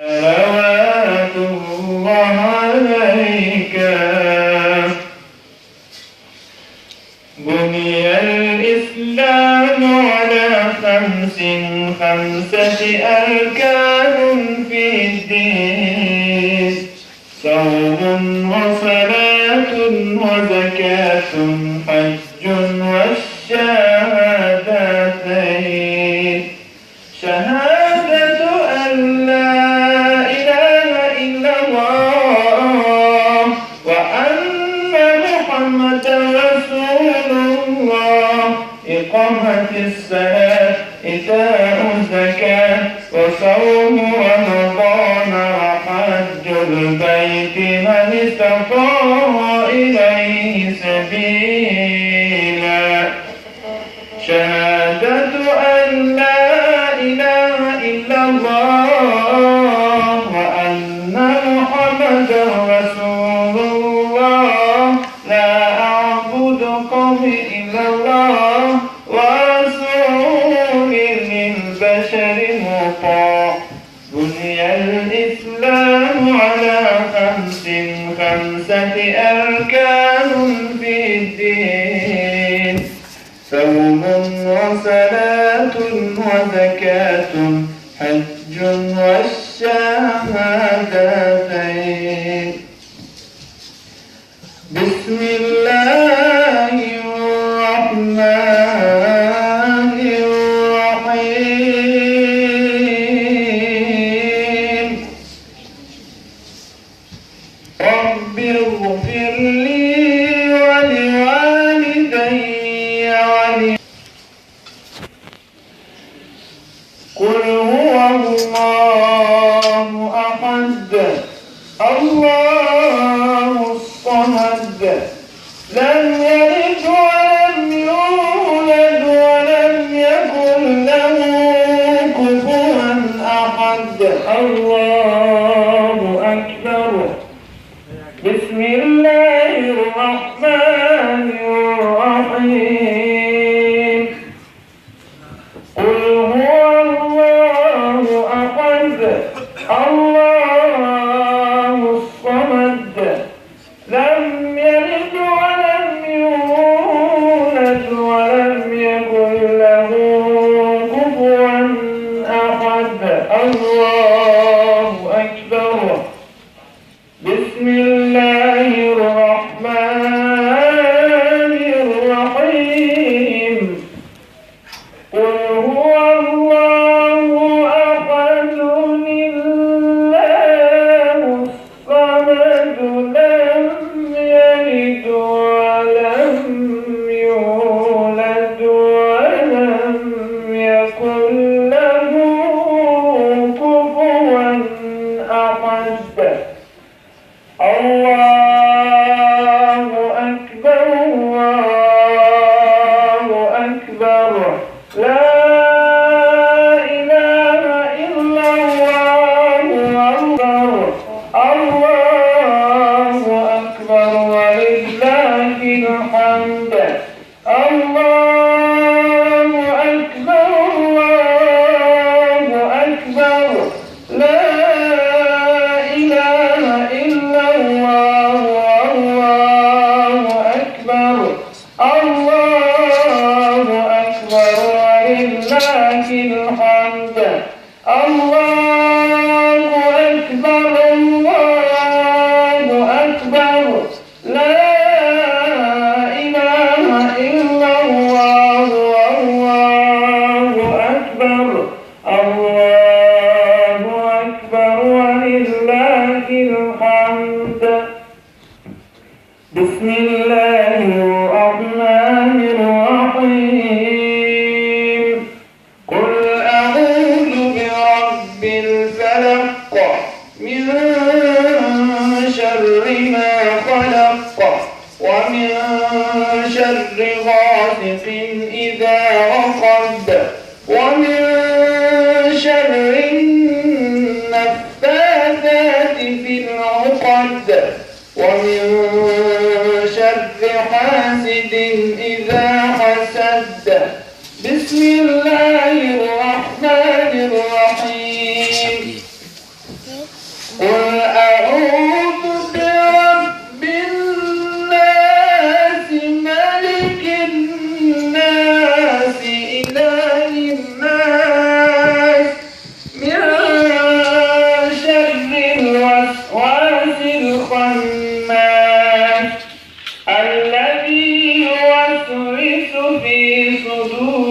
صلوات الله عليك. بني الإسلام على خمسة أركان في الدين: صوم وصلاة وزكاة حج والشهادتين. شهادة أن لا إله إلا الله وأن محمدا رسول الله. إقامة الصلاة، إيتاء الزكاة، وصوم رمضان، وحج البيت من استطاع إليه سبيلا. شهادة أن لا إله إلا الله وأن محمدا رسول الله. لا أعبد قومي إلا الله ورسول للبشر مطاع. بني الإسلام على خمسة أركان في الدين: صوم وصلاة وزكاة حج والشهادتين. بسم الله الرحمن الرحيم. رب اغفر لي ولوالدي قل هو الله أحد الله الصمد لم يلد ولم يولد ولم يكن له كفوا أحد. الله أكبر. بسم الله الرحمن الرحيم. قل هو الله أحد الله الصمد لم يلد ولم يولد ولم يكن له كفوا أحد. الله أكبر. بسم الله الرحمن الرحيم. قل هو الله أحد الله الصمد لم يلد ولم يولد ولم يكن له كفوا أحد. الله أكبر. الله أكبر. لا إله إلا الله أكبر. الله أكبر ولله الحمد. الله أكبر. الله أكبر. لا إله إلا الله. الله أكبر. الله أكبر ولله الحمد. الله أكبر. الله أكبر. لا إله إلا الله. الله أكبر. الله أكبر ولله الحمد. بسم الله الرحمن الرحيم. قل أعوذ برب الفلق من شر ما خلق ومن شر غاسق إذا وقب ومن شر النفاثات في العقد ومن شر حاسد إذا حسد. بسم الله الرحمن الرحيم. قل أعوذ برب الناس ملك الناس إله الناس من شر الوسواس الخناس الذي يوسوس في صدور